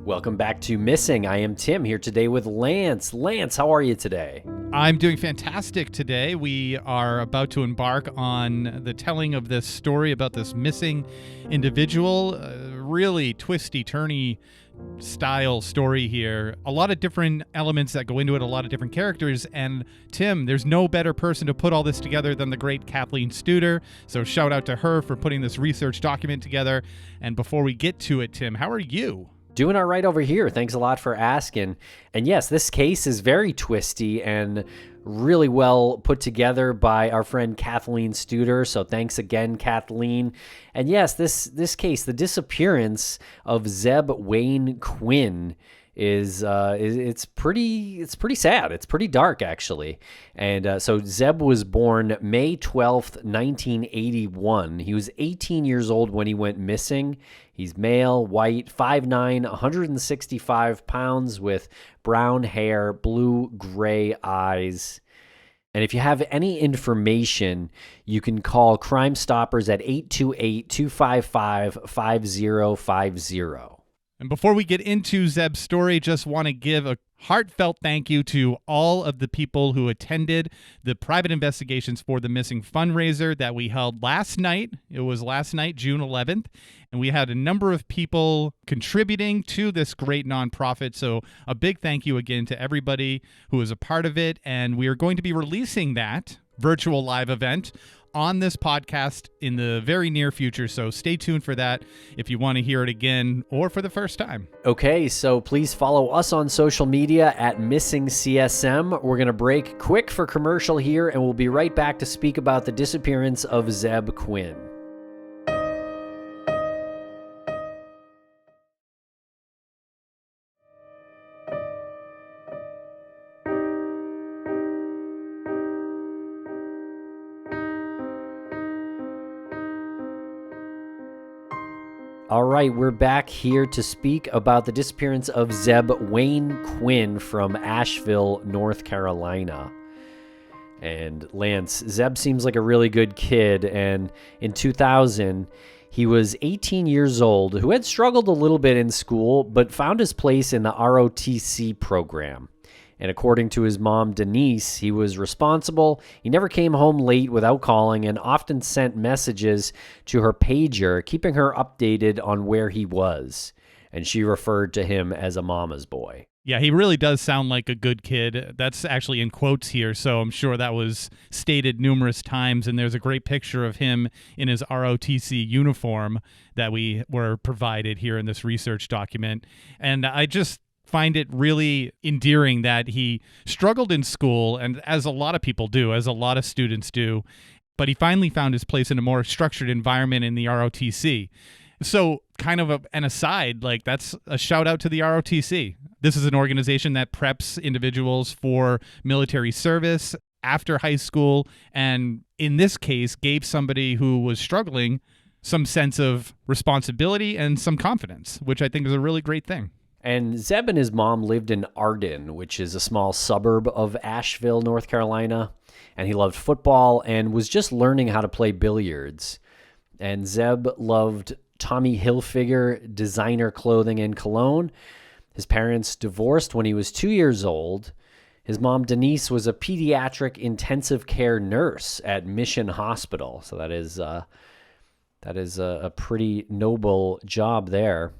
Welcome back to Missing. I am Tim here today with Lance. Lance, how are you today? I'm doing fantastic today. We are about to embark on the telling of this story about this missing individual. Really twisty, turny style story here. A lot of different elements that go into it, a lot of different characters. And Tim, there's no better person to put all this together than the great Kathleen Studer. So shout out to her for putting this research document together. And before we get to it, Tim, how are you? Doing all right over here. Thanks a lot for asking. And yes, this case is very twisty and really well put together by our friend Kathleen Studer. So thanks again, Kathleen. And yes, this case, the disappearance of Zebb Quinn, is it's pretty sad. It's pretty dark, actually. And so Zebb was born May 12th, 1981. He was 18 years old when he went missing. He's male, white, 5'9", 165 pounds with brown hair, blue-gray eyes. And if you have any information, you can call Crime Stoppers at 828-255-5050. And before we get into Zebb's story, just want to give a heartfelt thank you to all of the people who attended the private investigations for the missing fundraiser that we held last night. It was last night, June 11th, and we had a number of people contributing to this great nonprofit. So a big thank you again to everybody who was a part of it. And we are going to be releasing that virtual live event on this podcast in the very near future. So stay tuned for that if you want to hear it again or for the first time. Okay, so please follow us on social media at MissingCSM. We're going to break quick for commercial here, and we'll be right back to speak about the disappearance of Zebb Quinn. All right, we're back here to speak about the disappearance of Zebb Quinn from Asheville, North Carolina. And Lance, Zebb seems like a really good kid, and in 2000, he was 18 years old, who had struggled a little bit in school, but found his place in the ROTC program. And according to his mom, Denise, he was responsible. He never came home late without calling and often sent messages to her pager, keeping her updated on where he was. And she referred to him as a mama's boy. Yeah, he really does sound like a good kid. That's actually in quotes here, so I'm sure that was stated numerous times. And there's a great picture of him in his ROTC uniform that we were provided here in this research document. And I just find it really endearing that he struggled in school, and as a lot of people do, as a lot of students do, but he finally found his place in a more structured environment in the ROTC. So kind of an aside, like that's a shout out to the ROTC. This is an organization that preps individuals for military service after high school, and in this case gave somebody who was struggling some sense of responsibility and some confidence, which I think is a really great thing. And Zebb and his mom lived in Arden, which is a small suburb of Asheville, North Carolina. And he loved football and was just learning how to play billiards. And Zebb loved Tommy Hilfiger designer clothing and cologne. His parents divorced when he was 2 years old. His mom, Denise, was a pediatric intensive care nurse at Mission Hospital. So that is a pretty noble job there.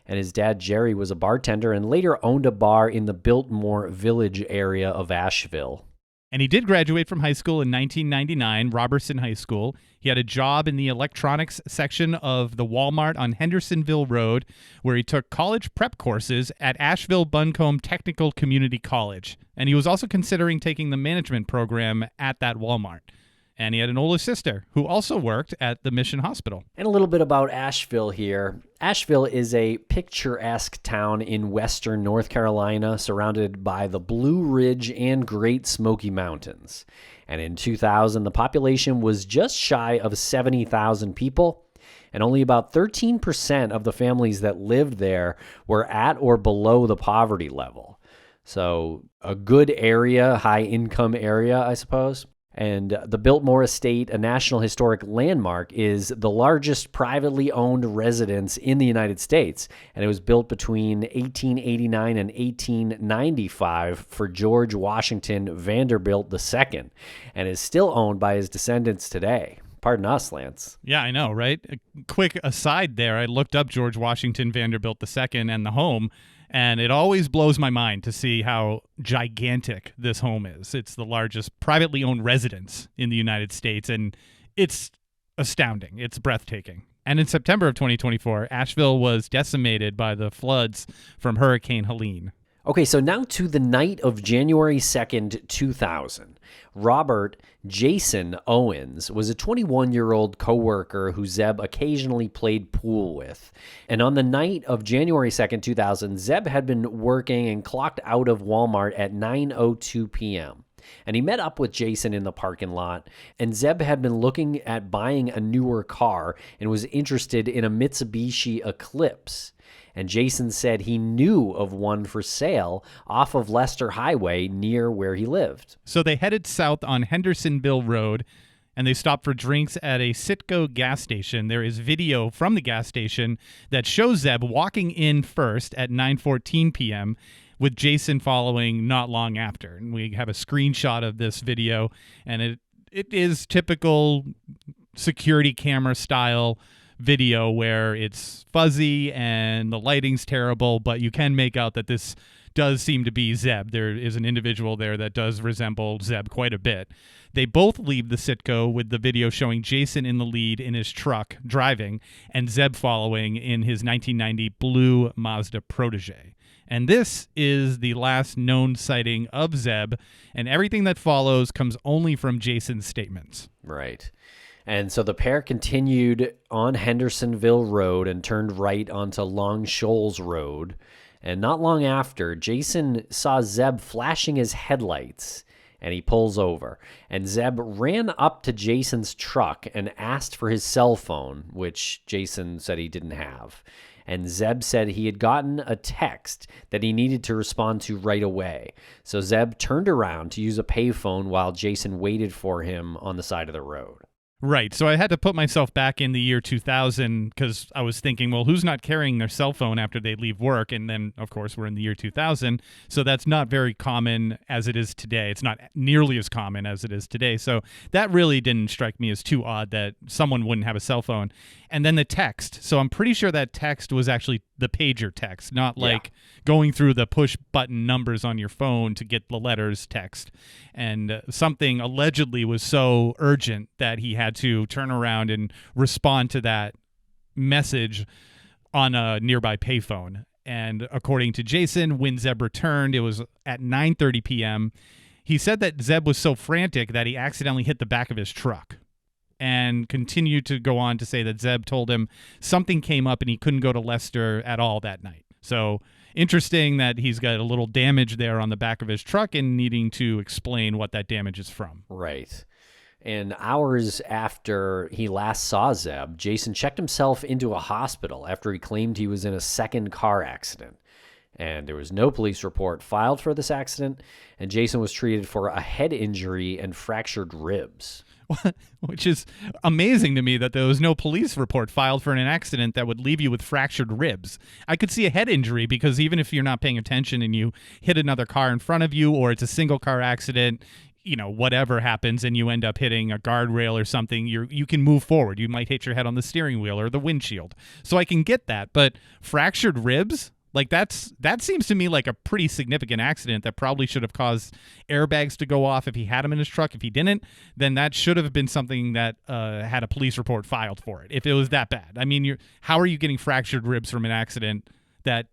And his dad, Jerry, was a bartender and later owned a bar in the Biltmore Village area of Asheville. And he did graduate from high school in 1999, Robertson High School. He had a job in the electronics section of the Walmart on Hendersonville Road, where he took college prep courses at Asheville Buncombe Technical Community College. And he was also considering taking the management program at that Walmart. And he had an older sister who also worked at the Mission Hospital. And a little bit about Asheville here. Asheville is a picturesque town in western North Carolina, surrounded by the Blue Ridge and Great Smoky Mountains. And in 2000, the population was just shy of 70,000 people, and only about 13% of the families that lived there were at or below the poverty level. So a good area, high income area, I suppose. And the Biltmore Estate, a National Historic Landmark, is the largest privately owned residence in the United States. And it was built between 1889 and 1895 for George Washington Vanderbilt II and is still owned by his descendants today. Pardon us, Lance. Yeah, I know, right? A quick aside there, I looked up George Washington Vanderbilt II and the home, and it always blows my mind to see how gigantic this home is. It's the largest privately owned residence in the United States, and it's astounding. It's breathtaking. And in September of 2024, Asheville was decimated by the floods from Hurricane Helene. Okay, so now to the night of January 2nd, 2000. Robert Jason Owens was a 21-year-old coworker who Zebb occasionally played pool with. And on the night of January 2nd, 2000, Zebb had been working and clocked out of Walmart at 9:02 p.m. And he met up with Jason in the parking lot, and Zebb had been looking at buying a newer car and was interested in a Mitsubishi Eclipse. And Jason said he knew of one for sale off of Leicester Highway near where he lived. So they headed south on Hendersonville Road, and they stopped for drinks at a Citgo gas station. There is video from the gas station that shows Zebb walking in first at 9:14 p.m., with Jason following not long after. And we have a screenshot of this video, and it is typical security camera style video where it's fuzzy and the lighting's terrible, but you can make out that this does seem to be Zebb. There is an individual there that does resemble Zebb quite a bit. They both leave the Citgo with the video showing Jason in the lead in his truck driving and Zebb following in his 1990 blue Mazda Protege. And this is the last known sighting of Zebb, and everything that follows comes only from Jason's statements. Right. And so the pair continued on Hendersonville Road and turned right onto Long Shoals Road. And not long after, Jason saw Zebb flashing his headlights, and he pulls over. And Zebb ran up to Jason's truck and asked for his cell phone, which Jason said he didn't have. And Zebb said he had gotten a text that he needed to respond to right away. So Zebb turned around to use a payphone while Jason waited for him on the side of the road. Right. So I had to put myself back in the year 2000 because I was thinking, well, who's not carrying their cell phone after they leave work? And then, of course, we're in the year 2000. So that's not very common as it is today. It's not nearly as common as it is today. So that really didn't strike me as too odd that someone wouldn't have a cell phone. And then the text. So I'm pretty sure that text was actually the pager text, not like going through the push button numbers on your phone to get the letters text. And something allegedly was so urgent that he had to turn around and respond to that message on a nearby payphone. And according to Jason, when Zebb returned, it was at 9:30 p.m. He said that Zebb was so frantic that he accidentally hit the back of his truck, and continued to go on to say that Zebb told him something came up and he couldn't go to Leicester at all that night. So interesting that he's got a little damage there on the back of his truck and needing to explain what that damage is from. Right. And hours after he last saw Zebb, Jason checked himself into a hospital after he claimed he was in a second car accident. And there was no police report filed for this accident, and Jason was treated for a head injury and fractured ribs. Which is amazing to me that there was no police report filed for an accident that would leave you with fractured ribs. I could see a head injury because even if you're not paying attention and you hit another car in front of you, or it's a single car accident, you know, whatever happens and you end up hitting a guardrail or something, you can move forward. You might hit your head on the steering wheel or the windshield. So I can get that, but fractured ribs? Like that seems to me like a pretty significant accident that probably should have caused airbags to go off if he had them in his truck. If he didn't, then that should have been something that had a police report filed for it, if it was that bad. I mean, how are you getting fractured ribs from an accident that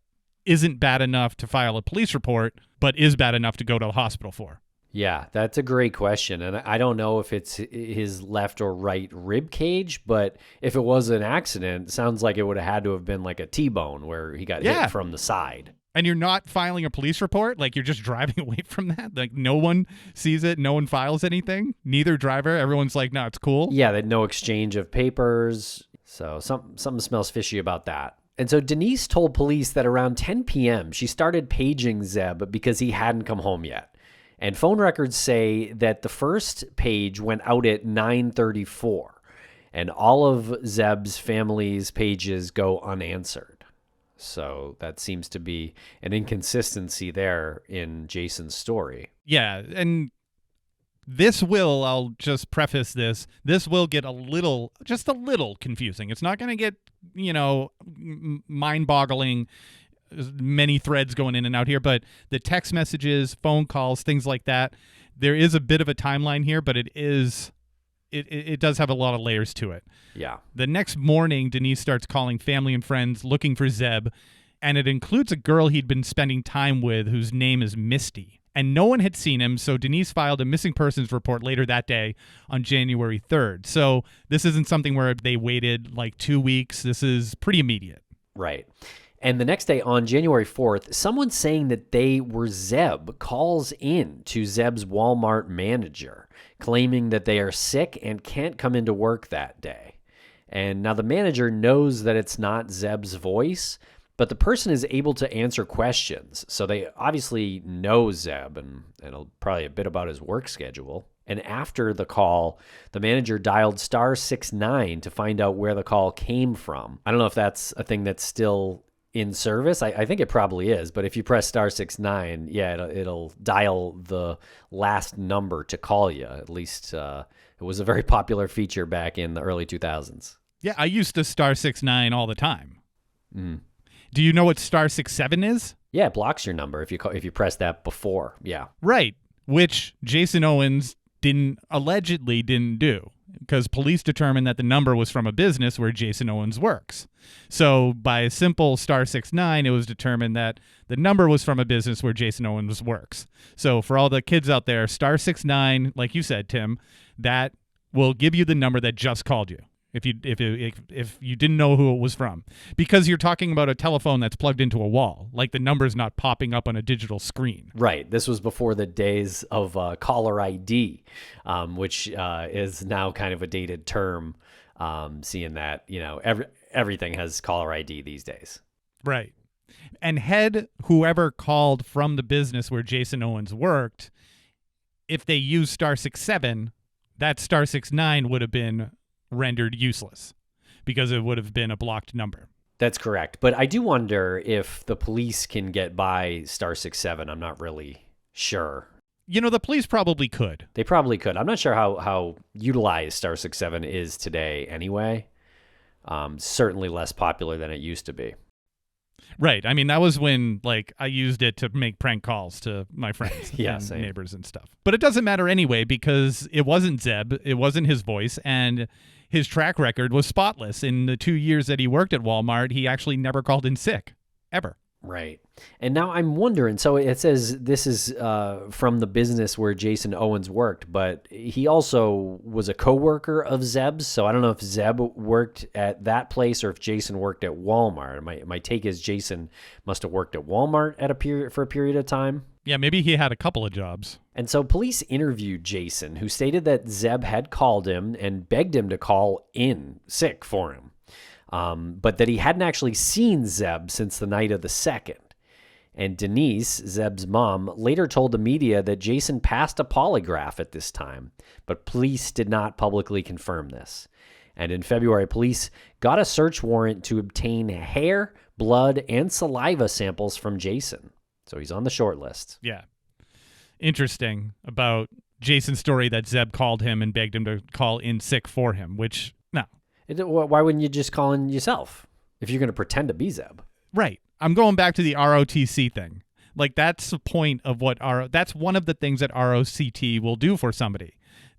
isn't bad enough to file a police report, but is bad enough to go to the hospital for? Yeah, that's a great question. And I don't know if it's his left or right rib cage, but if it was an accident, it sounds like it would have had to have been like a T-bone where he got hit from the side. And you're not filing a police report? Like you're just driving away from that? Like no one sees it? No one files anything? Neither driver? Everyone's like, no, it's cool? Yeah, that no exchange of papers. So something smells fishy about that. And so Denise told police that around 10 p.m. she started paging Zebb because he hadn't come home yet. And phone records say that the first page went out at 9:34, and all of Zebb's family's pages go unanswered. So that seems to be an inconsistency there in Jason's story. Yeah, and I'll just preface this will get just a little confusing. It's not going to get, mind-boggling, many threads going in and out here, but the text messages, phone calls, things like that, there is a bit of a timeline here, but it does have a lot of layers to it. Yeah. The next morning, Denise starts calling family and friends looking for Zebb, and it includes a girl he'd been spending time with whose name is Misty. And no one had seen him, so Denise filed a missing persons report later that day on January 3rd. So this isn't something where they waited like 2 weeks. This is pretty immediate. Right. And the next day, on January 4th, someone saying that they were Zebb calls in to Zebb's Walmart manager, claiming that they are sick and can't come into work that day. And now the manager knows that it's not Zebb's voice, but the person is able to answer questions. So they obviously know Zebb and probably a bit about his work schedule. And after the call, the manager dialed *69 to find out where the call came from. I don't know if that's a thing that's still in service. I think it probably is, but if you press *69, yeah, it'll dial the last number to call you. At least it was a very popular feature back in the early 2000s. Yeah, I used to *69 all the time. Mm. Do you know what *67 is? Yeah, it blocks your number if you press that before. Yeah. Right, which Jason Owens allegedly didn't do, because police determined that the number was from a business where Jason Owens works. So by a simple *69, it was determined that the number was from a business where Jason Owens works. So for all the kids out there, *69, like you said, Tim, that will give you the number that just called you. If you didn't know who it was from, because you're talking about a telephone that's plugged into a wall, like the number's not popping up on a digital screen. Right. This was before the days of caller ID, which is now kind of a dated term. Seeing that everything has caller ID these days. Right. And had whoever called from the business where Jason Owens worked, if they used *67, that *69 would have been rendered useless because it would have been a blocked number. That's correct. But I do wonder if the police can get by *67. I'm not really sure. The police probably could. They probably could. I'm not sure how utilized *67 is today anyway. Certainly less popular than it used to be. Right. I mean, that was when I used it to make prank calls to my friends yeah, and same. neighbors and stuff. But it doesn't matter anyway, because it wasn't Zebb. It wasn't his voice. And his track record was spotless. In the 2 years that he worked at Walmart, he actually never called in sick, ever. Right. And now I'm wondering, so it says this is from the business where Jason Owens worked, but he also was a coworker of Zebb's. So I don't know if Zebb worked at that place or if Jason worked at Walmart. My take is Jason must have worked at Walmart for a period of time. Yeah, maybe he had a couple of jobs. And so police interviewed Jason, who stated that Zebb had called him and begged him to call in sick for him. But that he hadn't actually seen Zebb since the night of the 2nd. And Denise, Zebb's mom, later told the media that Jason passed a polygraph at this time, but police did not publicly confirm this. And in February, police got a search warrant to obtain hair, blood, and saliva samples from Jason. So he's on the short list. Yeah. Interesting about Jason's story that Zebb called him and begged him to call in sick for him, which, no. Why wouldn't you just call in yourself if you're going to pretend to be Zebb? Right. I'm going back to the ROTC thing. That's the point of that's one of the things that ROCT will do for somebody.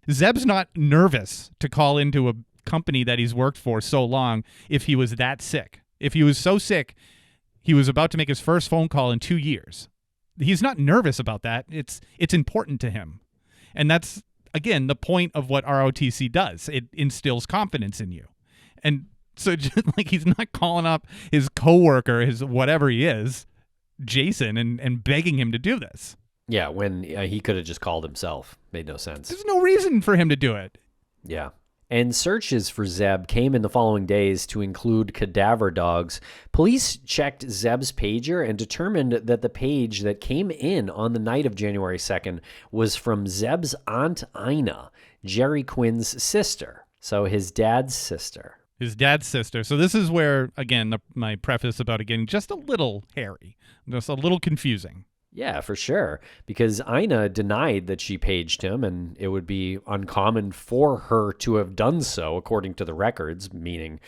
Zebb's not nervous to call into a company that he's worked for so long if he was that sick. If he was so sick, he was about to make his first phone call in 2 years. He's not nervous about that. It's important to him. And that's, again, the point of what ROTC does. It instills confidence in you. And so just he's not calling up his coworker, his whatever he is, Jason, and begging him to do this. Yeah, when he could have just called himself. Made no sense. There's no reason for him to do it. Yeah. And searches for Zebb came in the following days to include cadaver dogs. Police checked Zebb's pager and determined that the page that came in on the night of January 2nd was from Zebb's aunt Ina, Jerry Quinn's sister. So his dad's sister. His dad's sister. So this is where, again, my preface about it getting just a little hairy, just a little confusing. Yeah, for sure. Because Ina denied that she paged him, and it would be uncommon for her to have done so, according to the records, meaning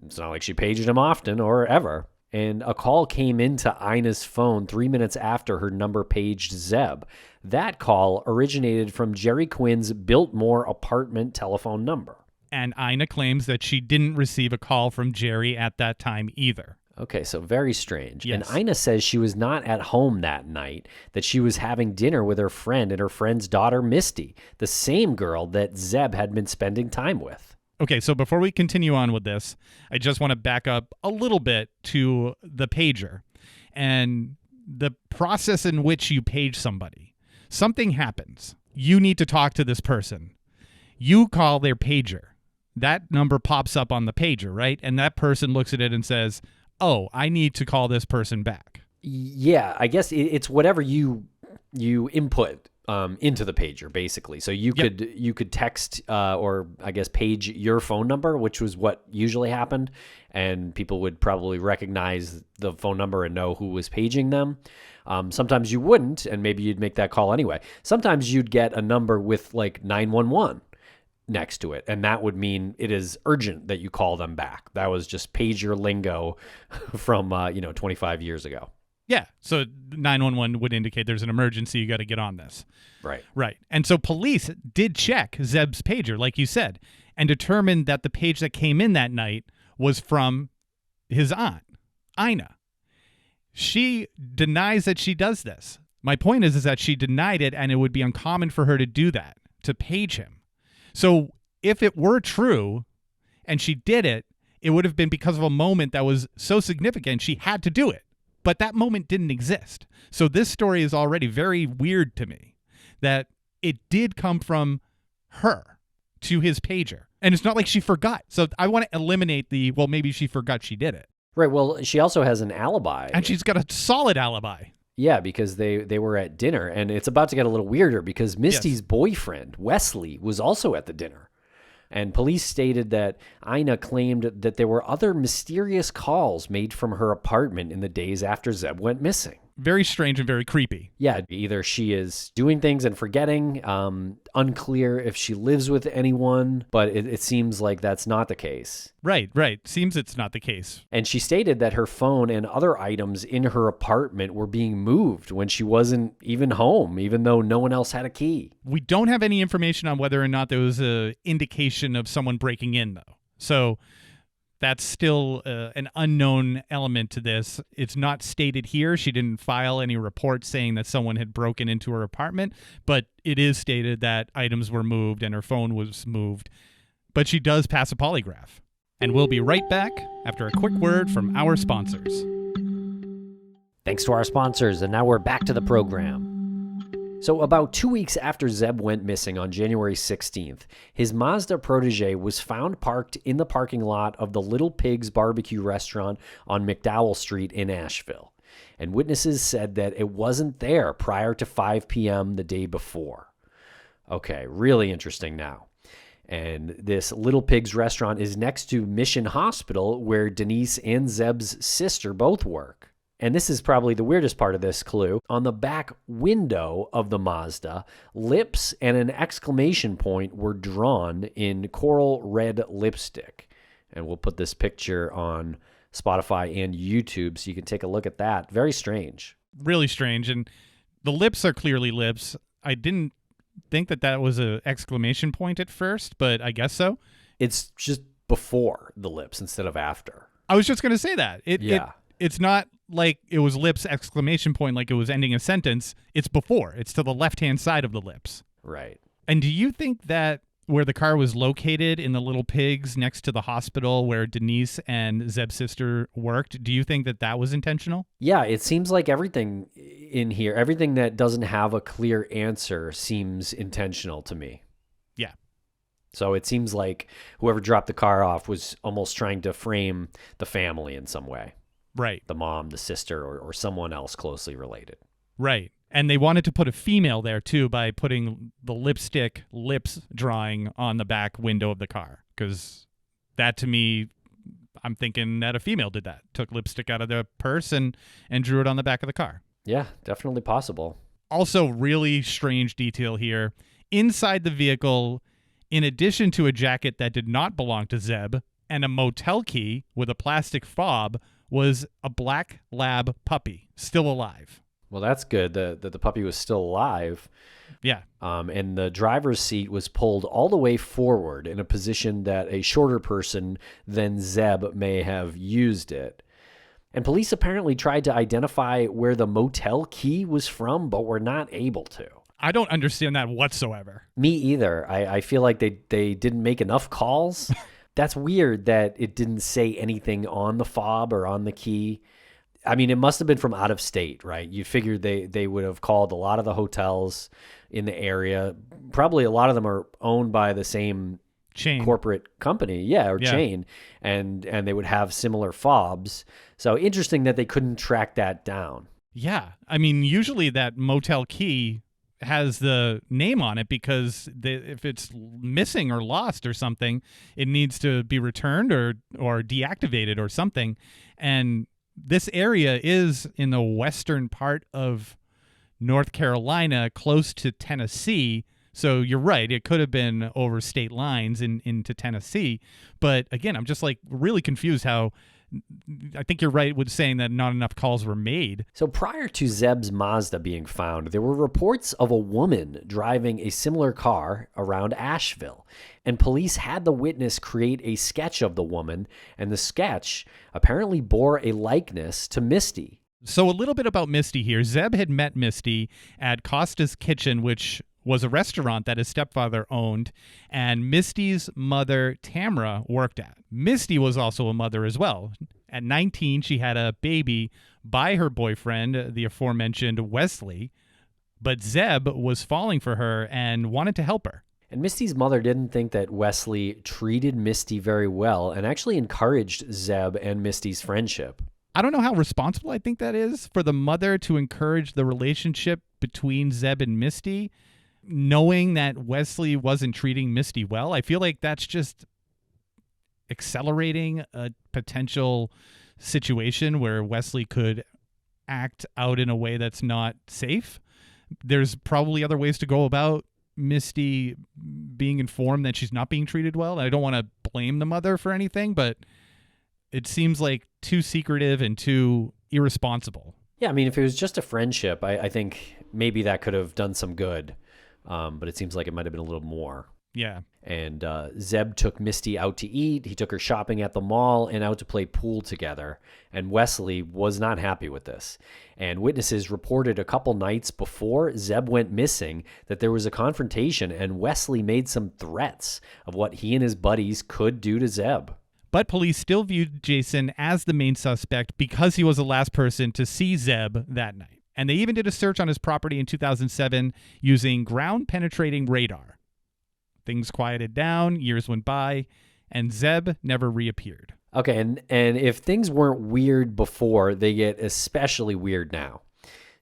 it's not like she paged him often or ever. And a call came into Ina's phone 3 minutes after her number paged Zebb. That call originated from Jerry Quinn's Biltmore apartment telephone number. And Ina claims that she didn't receive a call from Jerry at that time either. Okay, so very strange. Yes. And Ina says she was not at home that night, that she was having dinner with her friend and her friend's daughter, Misty, the same girl that Zebb had been spending time with. Okay, so before we continue on with this, I just want to back up a little bit to the pager and the process in which you page somebody. Something happens. You need to talk to this person. You call their pager. That number pops up on the pager, right? And that person looks at it and says, oh, I need to call this person back. Yeah, I guess it's whatever you input into the pager, basically. So you could text or I guess page your phone number, which was what usually happened, and people would probably recognize the phone number and know who was paging them. Sometimes you wouldn't, and maybe you'd make that call anyway. Sometimes you'd get a number with like 911 next to it, and that would mean it is urgent that you call them back. That was just pager lingo from 25 years ago. Yeah, so 911 would indicate there's an emergency, you got to get on this. Right. And so police did check Zebb's pager, like you said, and determined that the page that came in that night was from his aunt, Ina. She denies that she does this. My point is that she denied it, and it would be uncommon for her to do that, to page him. So if it were true and she did it, it would have been because of a moment that was so significant she had to do it. But that moment didn't exist. So this story is already very weird to me, that it did come from her to his pager. And it's not like she forgot. So I want to eliminate maybe she forgot she did it. Right. Well, she also has an alibi. And she's got a solid alibi. Yeah, because they were at dinner, and it's about to get a little weirder because Misty's boyfriend, Wesley, was also at the dinner. And police stated that Ina claimed that there were other mysterious calls made from her apartment in the days after Zebb went missing. Very strange and very creepy. Yeah, either she is doing things and forgetting, unclear if she lives with anyone, but it seems like that's not the case. Right. Seems it's not the case. And she stated that her phone and other items in her apartment were being moved when she wasn't even home, even though no one else had a key. We don't have any information on whether or not there was an indication of someone breaking in, though. So that's still an unknown element to this. It's not stated here. She didn't file any report saying that someone had broken into her apartment, but it is stated that items were moved and her phone was moved. But she does pass a polygraph. And we'll be right back after a quick word from our sponsors. Thanks to our sponsors, and now we're back to the program. So about 2 weeks after Zebb went missing on January 16th, his Mazda protege was found parked in the parking lot of the Little Pigs barbecue restaurant on McDowell Street in Asheville. And witnesses said that it wasn't there prior to 5 p.m. the day before. Okay, really interesting now. And this Little Pigs restaurant is next to Mission Hospital, where Denise and Zebb's sister both work. And this is probably the weirdest part of this clue. On the back window of the Mazda, lips and an exclamation point were drawn in coral red lipstick. And we'll put this picture on Spotify and YouTube so you can take a look at that. Very strange. Really strange. And the lips are clearly lips. I didn't think that was an exclamation point at first, but I guess so. It's just before the lips instead of after. I was just going to say that. It's not like it was lips exclamation point like it was ending a sentence. It's before. It's to the left-hand side of the lips. Right. And do you think that where the car was located in the Little Pigs next to the hospital where Denise and Zebb's sister worked, do you think that was intentional? Yeah, it seems like everything in here, everything that doesn't have a clear answer seems intentional to me. Yeah. So it seems like whoever dropped the car off was almost trying to frame the family in some way. Right. The mom, the sister, or someone else closely related. Right. And they wanted to put a female there, too, by putting the lipstick lips drawing on the back window of the car. Because that, to me, I'm thinking that a female did that. Took lipstick out of their purse and drew it on the back of the car. Yeah, definitely possible. Also, really strange detail here. Inside the vehicle, in addition to a jacket that did not belong to Zebb and a motel key with a plastic fob, was a black lab puppy, still alive. Well, that's good that the puppy was still alive. Yeah. And the driver's seat was pulled all the way forward in a position that a shorter person than Zebb may have used it. And police apparently tried to identify where the motel key was from, but were not able to. I don't understand that whatsoever. Me either. I feel like they didn't make enough calls. That's weird that it didn't say anything on the fob or on the key. I mean, it must have been from out of state, right? You figured they would have called a lot of the hotels in the area. Probably a lot of them are owned by the same chain corporate company, chain, and they would have similar fobs. So interesting that they couldn't track that down. Yeah. I mean, usually that motel key has the name on it because if it's missing or lost or something, it needs to be returned or deactivated or something. And this area is in the western part of North Carolina, close to Tennessee. So you're right. It could have been over state lines into Tennessee. But again, I'm just like really confused how I think you're right with saying that not enough calls were made. So prior to Zebb's Mazda being found, there were reports of a woman driving a similar car around Asheville. And police had the witness create a sketch of the woman, and the sketch apparently bore a likeness to Misty. So a little bit about Misty here. Zebb had met Misty at Costa's Kitchen, which was a restaurant that his stepfather owned, and Misty's mother, Tamara, worked at. Misty was also a mother as well. At 19, she had a baby by her boyfriend, the aforementioned Wesley, but Zebb was falling for her and wanted to help her. And Misty's mother didn't think that Wesley treated Misty very well and actually encouraged Zebb and Misty's friendship. I don't know how responsible I think that is for the mother to encourage the relationship between Zebb and Misty, knowing that Wesley wasn't treating Misty well. I feel like that's just accelerating a potential situation where Wesley could act out in a way that's not safe. There's probably other ways to go about Misty being informed that she's not being treated well. I don't want to blame the mother for anything, but it seems like too secretive and too irresponsible. Yeah, I mean, if it was just a friendship, I think maybe that could have done some good. But it seems like it might have been a little more. Yeah. And Zebb took Misty out to eat. He took her shopping at the mall and out to play pool together. And Wesley was not happy with this. And witnesses reported a couple nights before Zebb went missing that there was a confrontation, and Wesley made some threats of what he and his buddies could do to Zebb. But police still viewed Jason as the main suspect because he was the last person to see Zebb that night. And they even did a search on his property in 2007 using ground-penetrating radar. Things quieted down, years went by, and Zebb never reappeared. Okay, and if things weren't weird before, they get especially weird now.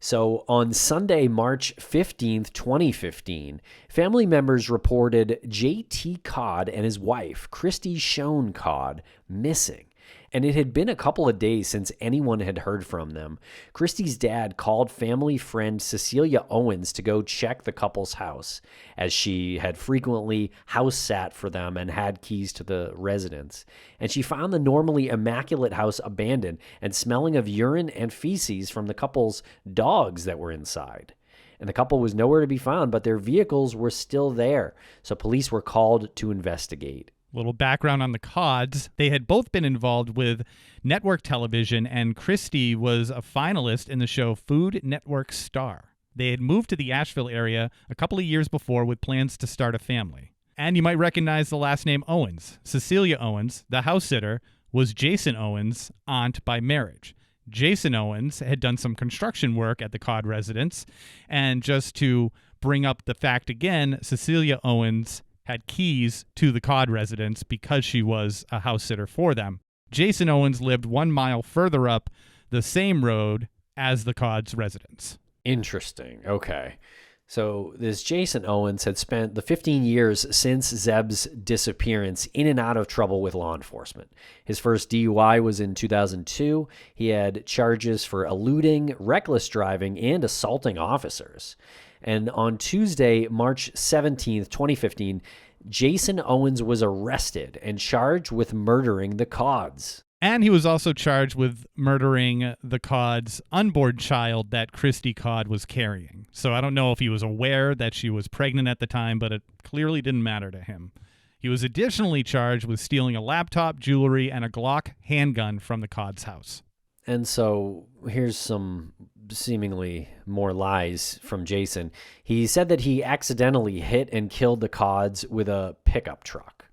So on Sunday, March 15th, 2015, family members reported J.T. Codd and his wife, Christy Schoen Codd, missing. And it had been a couple of days since anyone had heard from them. Christy's dad called family friend Cecilia Owens to go check the couple's house, as she had frequently house sat for them and had keys to the residence. And she found the normally immaculate house abandoned and smelling of urine and feces from the couple's dogs that were inside. And the couple was nowhere to be found, but their vehicles were still there. So police were called to investigate. Little background on the Codds. They had both been involved with network television, and Christy was a finalist in the show Food Network Star. They had moved to the Asheville area a couple of years before with plans to start a family. And you might recognize the last name Owens. Cecilia Owens, the house sitter, was Jason Owens' aunt by marriage. Jason Owens had done some construction work at the Codd residence, and just to bring up the fact again, Cecilia Owens had keys to the Codd residence because she was a house sitter for them. Jason Owens lived 1 mile further up the same road as the Codd's residence. Interesting. Okay. So this Jason Owens had spent the 15 years since Zebb's disappearance in and out of trouble with law enforcement. His first DUI was in 2002. He had charges for eluding, reckless driving, and assaulting officers. And on Tuesday, March 17th, 2015, Jason Owens was arrested and charged with murdering the Codds. And he was also charged with murdering the Codd's unborn child that Christy Codd was carrying. So I don't know if he was aware that she was pregnant at the time, but it clearly didn't matter to him. He was additionally charged with stealing a laptop, jewelry, and a Glock handgun from the Codd's house. And so here's some seemingly more lies from Jason. He said that he accidentally hit and killed the Codds with a pickup truck.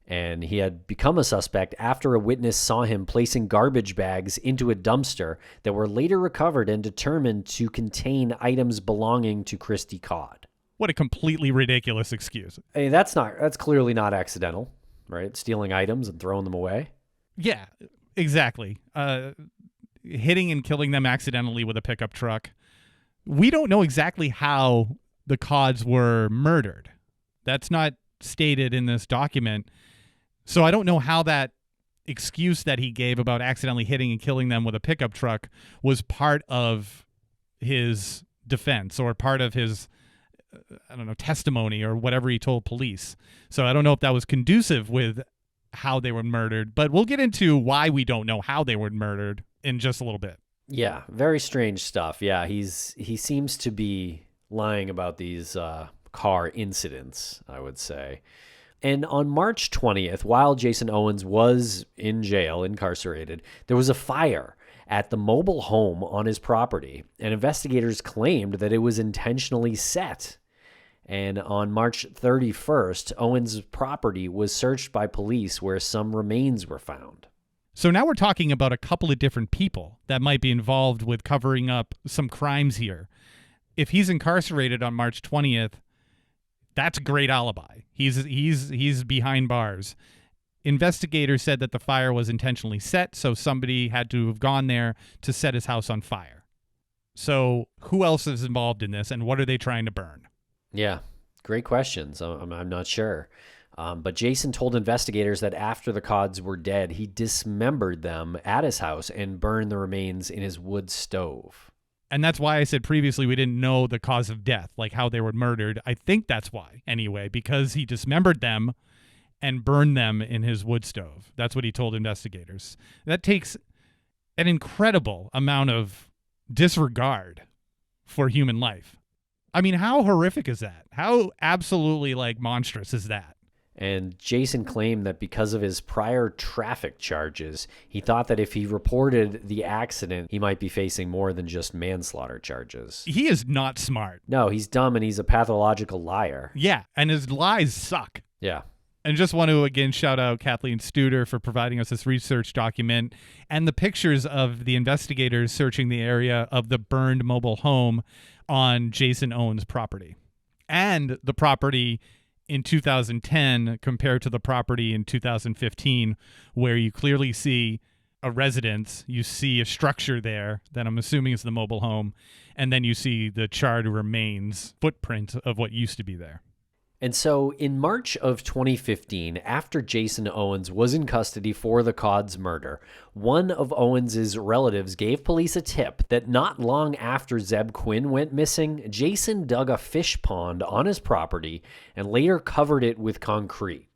And he had become a suspect after a witness saw him placing garbage bags into a dumpster that were later recovered and determined to contain items belonging to Christy Codd. What a completely ridiculous excuse. Hey, that's clearly not accidental, right? Stealing items and throwing them away. Yeah, exactly. Hitting and killing them accidentally with a pickup truck. We don't know exactly how the Codds were murdered. That's not stated in this document. So I don't know how that excuse that he gave about accidentally hitting and killing them with a pickup truck was part of his defense or part of his, testimony or whatever he told police. So I don't know if that was conducive with how they were murdered, but we'll get into why we don't know how they were murdered in just a little bit. Yeah, very strange stuff. Yeah, he seems to be lying about these car incidents, I would say. And on March 20th, while Jason Owens was in jail, incarcerated, there was a fire at the mobile home on his property, and investigators claimed that it was intentionally set. And on March 31st, Owens' property was searched by police where some remains were found. So now we're talking about a couple of different people that might be involved with covering up some crimes here. If he's incarcerated on March 20th, that's a great alibi. He's behind bars. Investigators said that the fire was intentionally set, so somebody had to have gone there to set his house on fire. So who else is involved in this, and what are they trying to burn? Yeah, great questions. I'm not sure. But Jason told investigators that after the Codds were dead, he dismembered them at his house and burned the remains in his wood stove. And that's why I said previously we didn't know the cause of death, like how they were murdered. I think that's why, anyway, because he dismembered them and burned them in his wood stove. That's what he told investigators. That takes an incredible amount of disregard for human life. I mean, how horrific is that? How absolutely, monstrous is that? And Jason claimed that because of his prior traffic charges, he thought that if he reported the accident, he might be facing more than just manslaughter charges. He is not smart. No, he's dumb and he's a pathological liar. Yeah, and his lies suck. Yeah. And just want to, again, shout out Kathleen Studer for providing us this research document and the pictures of the investigators searching the area of the burned mobile home on Jason Owens' property. And the property in 2010 compared to the property in 2015, where you clearly see a residence, you see a structure there that I'm assuming is the mobile home, and then you see the charred remains footprint of what used to be there. And so in March of 2015, after Jason Owens was in custody for the Codds murder, one of Owens' relatives gave police a tip that not long after Zebb Quinn went missing, Jason dug a fish pond on his property and later covered it with concrete.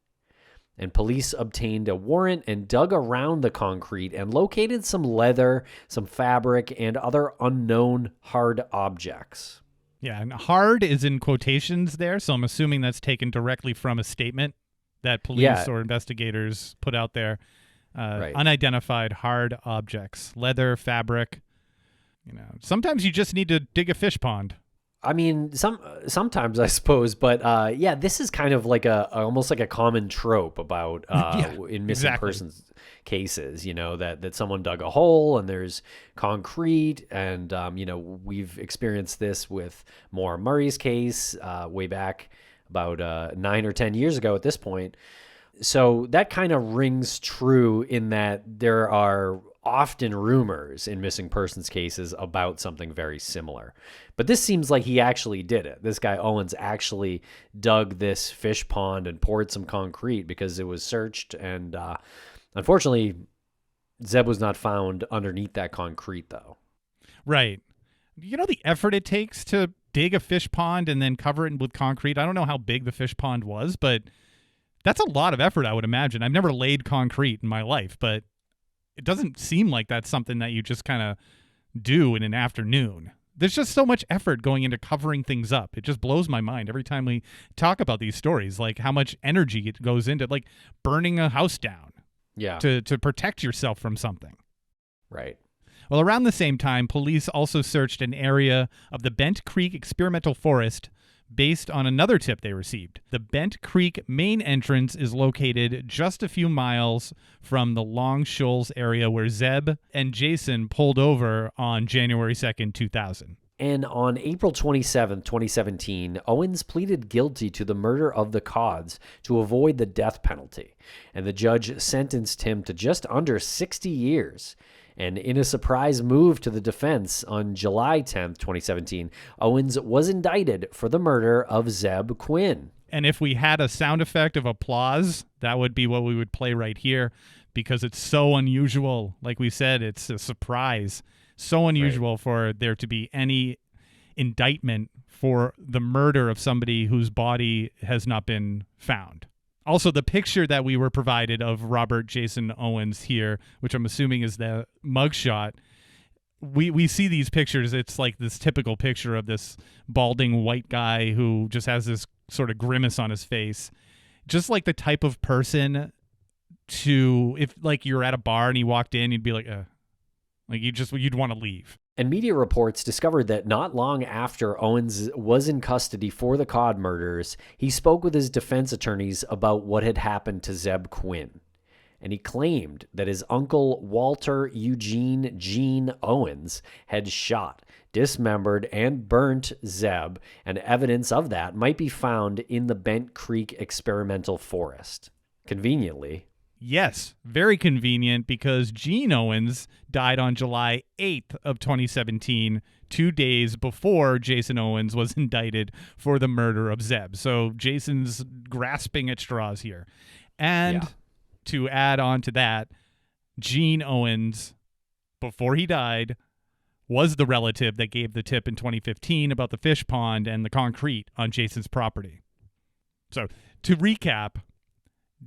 And police obtained a warrant and dug around the concrete and located some leather, some fabric, and other unknown hard objects. Yeah, and hard is in quotations there, so I'm assuming that's taken directly from a statement that police or investigators put out there. Right. Unidentified hard objects, leather, fabric. Sometimes you just need to dig a fish pond. I mean, sometimes I suppose, but this is kind of like almost like a common trope about in missing persons cases. That someone dug a hole and there's concrete, and we've experienced this with Maura Murray's case way back about 9 or 10 years ago at this point. So that kind of rings true in that there are often rumors in missing persons cases about something very similar. But this seems like he actually did it. This guy Owens actually dug this fish pond and poured some concrete because it was searched. And unfortunately, Zebb was not found underneath that concrete, though. Right. You know the effort it takes to dig a fish pond and then cover it with concrete? I don't know how big the fish pond was, but that's a lot of effort, I would imagine. I've never laid concrete in my life, but it doesn't seem like that's something that you just kind of do in an afternoon. There's just so much effort going into covering things up. It just blows my mind every time we talk about these stories, like how much energy it goes into, like burning a house down to protect yourself from something. Right. Well, around the same time, police also searched an area of the Bent Creek Experimental Forest based on another tip they received. The Bent Creek main entrance is located just a few miles from the Long Shoals area where Zebb and Jason pulled over on January 2nd, 2000. And on April 27th, 2017, Owens pleaded guilty to the murder of the Codds to avoid the death penalty, and the judge sentenced him to just under 60 years. And in a surprise move to the defense on July 10th, 2017, Owens was indicted for the murder of Zebb Quinn. And if we had a sound effect of applause, that would be what we would play right here, because it's so unusual. Like we said, it's a surprise. So unusual for there to be any indictment for the murder of somebody whose body has not been found. Also, the picture that we were provided of Robert Jason Owens here, which I'm assuming is the mugshot, we see these pictures. It's like this typical picture of this balding white guy who just has this sort of grimace on his face. Just like the type of person to, if like you're at a bar and he walked in, you'd be like you'd want to leave. And media reports discovered that not long after Owens was in custody for the Codd murders, he spoke with his defense attorneys about what had happened to Zebb Quinn. And he claimed that his uncle Walter Eugene Gene Owens had shot, dismembered, and burnt Zebb, and evidence of that might be found in the Bent Creek Experimental Forest. Conveniently. Yes, very convenient, because Gene Owens died on July 8th of 2017, 2 days before Jason Owens was indicted for the murder of Zebb. So Jason's grasping at straws here. And to add on to that, Gene Owens, before he died, was the relative that gave the tip in 2015 about the fish pond and the concrete on Jason's property. So to recap,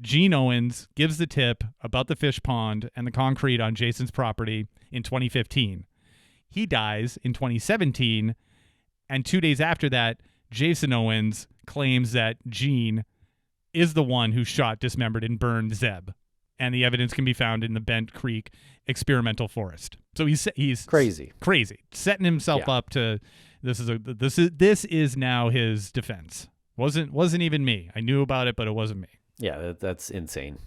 Gene Owens gives the tip about the fish pond and the concrete on Jason's property in 2015. He dies in 2017, and 2 days after that, Jason Owens claims that Gene is the one who shot, dismembered, and burned Zebb, and the evidence can be found in the Bent Creek Experimental Forest. So he's crazy, setting himself up to this is now his defense. Wasn't even me. I knew about it, but it wasn't me. Yeah, that's insane.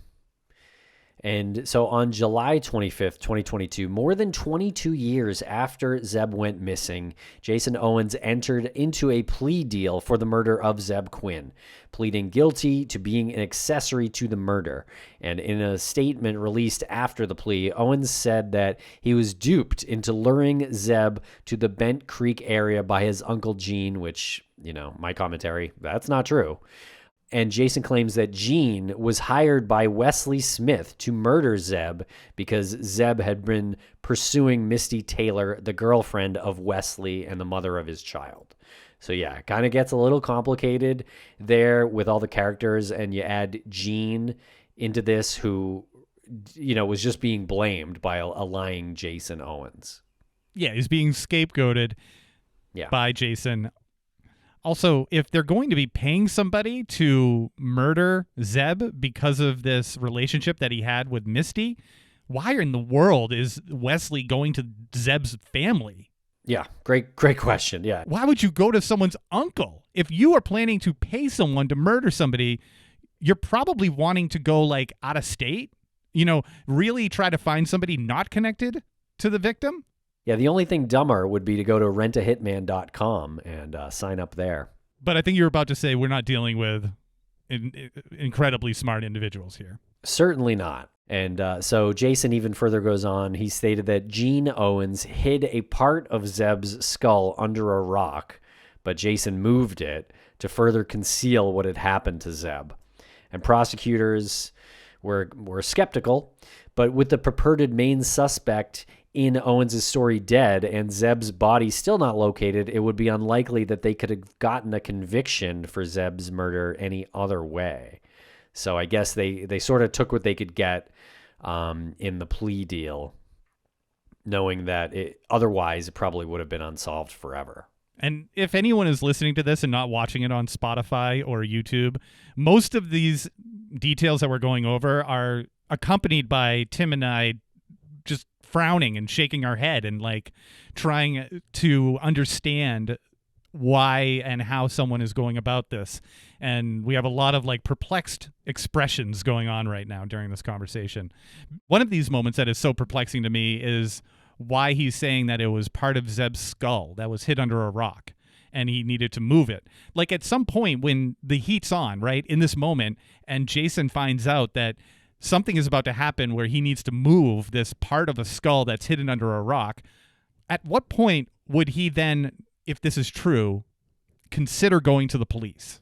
And so on July 25th, 2022, more than 22 years after Zebb went missing, Jason Owens entered into a plea deal for the murder of Zebb Quinn, pleading guilty to being an accessory to the murder. And in a statement released after the plea, Owens said that he was duped into luring Zebb to the Bent Creek area by his uncle Gene, which, my commentary, that's not true. And Jason claims that Gene was hired by Wesley Smith to murder Zebb because Zebb had been pursuing Misty Taylor, the girlfriend of Wesley and the mother of his child. So yeah, it kind of gets a little complicated there with all the characters, and you add Gene into this, who, was just being blamed by a lying Jason Owens. Yeah, he's being scapegoated by Jason. Also, if they're going to be paying somebody to murder Zebb because of this relationship that he had with Misty, why in the world is Wesley going to Zebb's family? Yeah, great question. Yeah. Why would you go to someone's uncle? If you are planning to pay someone to murder somebody, you're probably wanting to go like out of state, really try to find somebody not connected to the victim. Yeah, the only thing dumber would be to go to rentahitman.com and sign up there. But I think you're about to say we're not dealing with incredibly smart individuals here. Certainly not. And so Jason even further goes on. He stated that Gene Owens hid a part of Zebb's skull under a rock, but Jason moved it to further conceal what had happened to Zebb. And prosecutors were skeptical, but with the purported main suspect in Owens' story dead and Zebb's body still not located, it would be unlikely that they could have gotten a conviction for Zebb's murder any other way. So I guess they sort of took what they could get in the plea deal, knowing that otherwise it probably would have been unsolved forever. And if anyone is listening to this and not watching it on Spotify or YouTube, most of these details that we're going over are accompanied by Tim and I just frowning and shaking our head and like trying to understand why and how someone is going about this. And we have a lot of like perplexed expressions going on right now during this conversation. One of these moments that is so perplexing to me is why he's saying that it was part of Zebb's skull that was hid under a rock and he needed to move it. Like at some point when the heat's on, right, in this moment, and Jason finds out that something is about to happen where he needs to move this part of a skull that's hidden under a rock, at what point would he then, if this is true, consider going to the police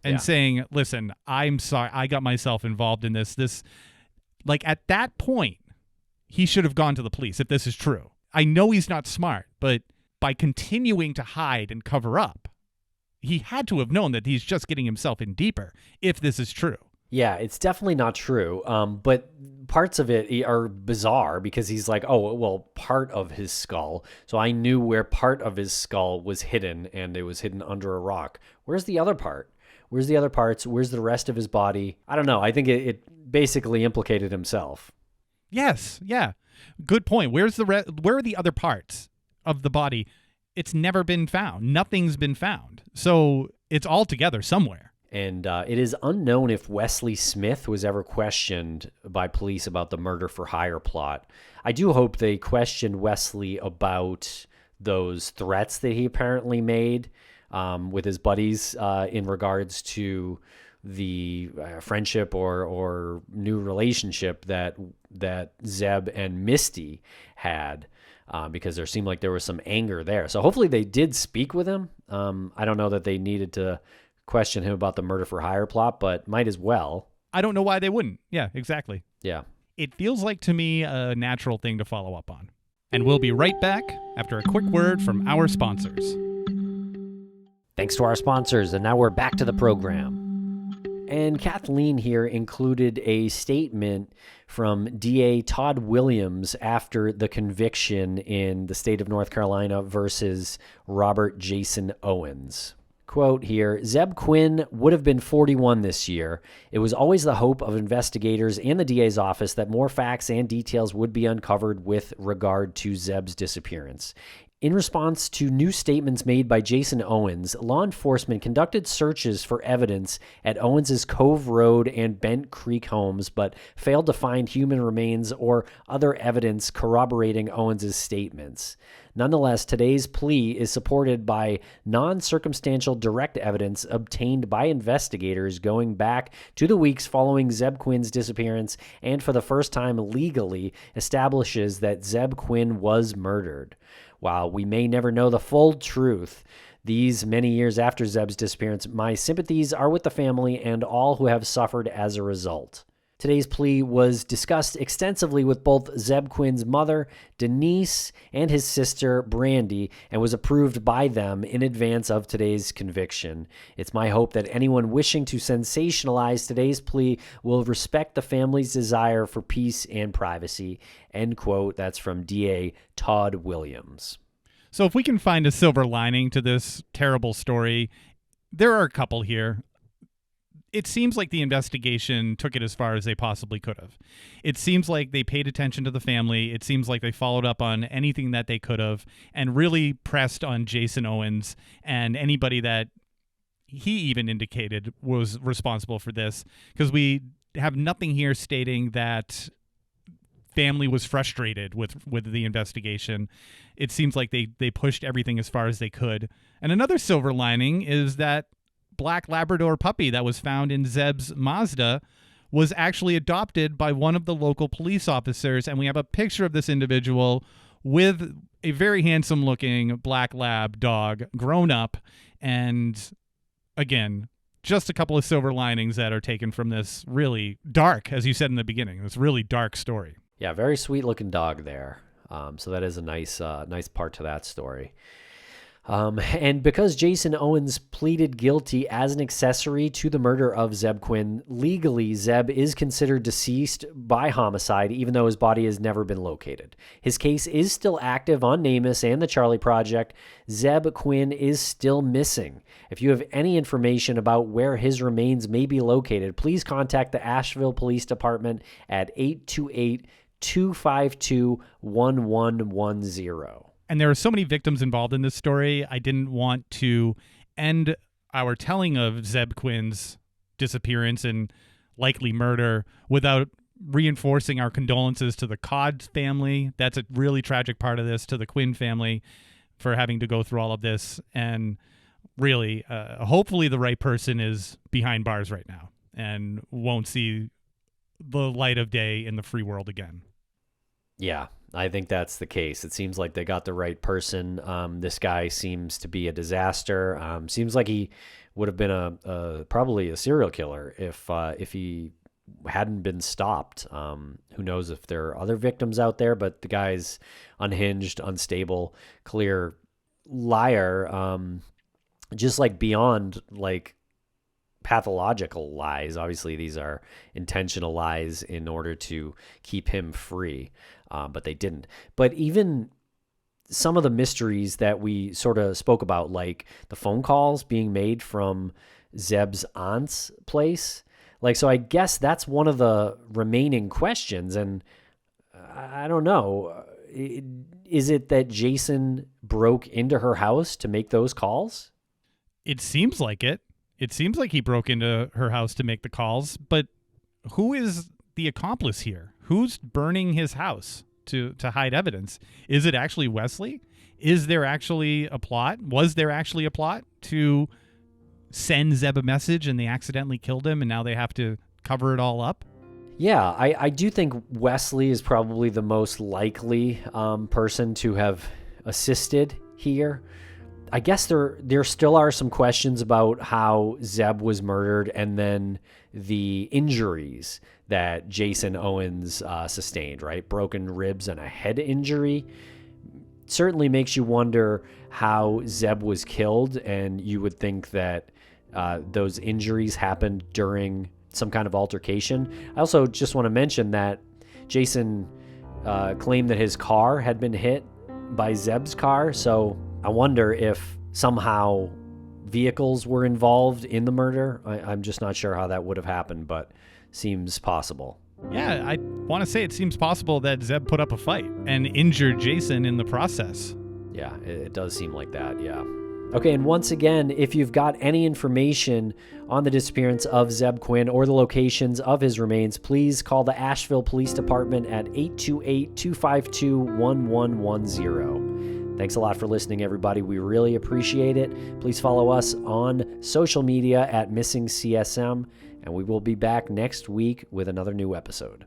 and saying, listen, I'm sorry, I got myself involved in this. Like at that point, he should have gone to the police if this is true. I know he's not smart, but by continuing to hide and cover up, he had to have known that he's just getting himself in deeper if this is true. Yeah, it's definitely not true. But parts of it are bizarre because he's like, oh, well, part of his skull. So I knew where part of his skull was hidden, and it was hidden under a rock. Where's the other part? Where's the other parts? Where's the rest of his body? I don't know. I think it basically implicated himself. Yes, yeah. Good point. Where are the other parts of the body? It's never been found. Nothing's been found. So it's all together somewhere. And it is unknown if Wesley Smith was ever questioned by police about the murder for hire plot. I do hope they questioned Wesley about those threats that he apparently made with his buddies in regards to the friendship or new relationship that Zebb and Misty had, because there seemed like there was some anger there. So hopefully they did speak with him. I don't know that they needed to question him about the murder for hire plot, but might as well. I don't know why they wouldn't. Yeah, exactly. Yeah. It feels like to me a natural thing to follow up on. And we'll be right back after a quick word from our sponsors. Thanks to our sponsors, and now we're back to the program. And Kathleen here included a statement from DA Todd Williams after the conviction in the state of North Carolina versus Robert Jason Owens. Quote here, Zebb Quinn would have been 41 this year. It was always the hope of investigators and the DA's office that more facts and details would be uncovered with regard to Zebb's disappearance. In response to new statements made by Jason Owens, law enforcement conducted searches for evidence at Owens' Cove Road and Bent Creek homes, but failed to find human remains or other evidence corroborating Owens' statements. Nonetheless, today's plea is supported by non-circumstantial direct evidence obtained by investigators going back to the weeks following Zebb Quinn's disappearance, and for the first time legally establishes that Zebb Quinn was murdered. While we may never know the full truth, these many years after Zebb's disappearance, my sympathies are with the family and all who have suffered as a result. Today's plea was discussed extensively with both Zebb Quinn's mother, Denise, and his sister, Brandy, and was approved by them in advance of today's conviction. It's my hope that anyone wishing to sensationalize today's plea will respect the family's desire for peace and privacy. End quote. That's from DA Todd Williams. So if we can find a silver lining to this terrible story, there are a couple here. It seems like the investigation took it as far as they possibly could have. It seems like they paid attention to the family. It seems like they followed up on anything that they could have and really pressed on Jason Owens and anybody that he even indicated was responsible for this, because we have nothing here stating that family was frustrated with the investigation. It seems like they pushed everything as far as they could. And another silver lining is that black Labrador puppy that was found in Zebb's Mazda was actually adopted by one of the local police officers, and we have a picture of this individual with a very handsome-looking black lab dog, grown up, and again, just a couple of silver linings that are taken from this really dark, as you said in the beginning, this really dark story. Yeah, very sweet-looking dog there. So that is a nice part to that story. And because Jason Owens pleaded guilty as an accessory to the murder of Zebb Quinn, legally, Zebb is considered deceased by homicide, even though his body has never been located. His case is still active on NamUs and the Charlie Project. Zebb Quinn is still missing. If you have any information about where his remains may be located, please contact the Asheville Police Department at 828-252-1110. And there are so many victims involved in this story. I didn't want to end our telling of Zebb Quinn's disappearance and likely murder without reinforcing our condolences to the Codd family. That's a really tragic part of this, to the Quinn family for having to go through all of this. And really, hopefully the right person is behind bars right now and won't see the light of day in the free world again. Yeah, I think that's the case. It seems like they got the right person. This guy seems to be a disaster. Seems like he would have been probably a serial killer if he hadn't been stopped. Who knows if there are other victims out there, but the guy's unhinged, unstable, clear liar, just like beyond like pathological lies. Obviously, these are intentional lies in order to keep him free, but they didn't. But even some of the mysteries that we sort of spoke about, like the phone calls being made from Zebb's aunt's place, like, so I guess that's one of the remaining questions. And I don't know, is it that Jason broke into her house to make those calls? It seems like it. It seems like he broke into her house to make the calls, but who is the accomplice here? Who's burning his house to hide evidence? Is it actually Wesley? Is there actually a plot? Was there actually a plot to send Zebb a message and they accidentally killed him and now they have to cover it all up? Yeah, I do think Wesley is probably the most likely person to have assisted here. I guess there still are some questions about how Zebb was murdered and then the injuries that Jason Owens sustained, right? Broken ribs and a head injury. Certainly makes you wonder how Zebb was killed, and you would think that those injuries happened during some kind of altercation. I also just want to mention that Jason claimed that his car had been hit by Zebb's car, so I wonder if somehow vehicles were involved in the murder. I'm just not sure how that would have happened, but seems possible. Yeah, I want to say it seems possible that Zebb put up a fight and injured Jason in the process. Yeah, it does seem like that, yeah. Okay, and once again, if you've got any information on the disappearance of Zebb Quinn or the locations of his remains, please call the Asheville Police Department at 828-252-1110. Thanks a lot for listening, everybody. We really appreciate it. Please follow us on social media at MissingCSM, and we will be back next week with another new episode.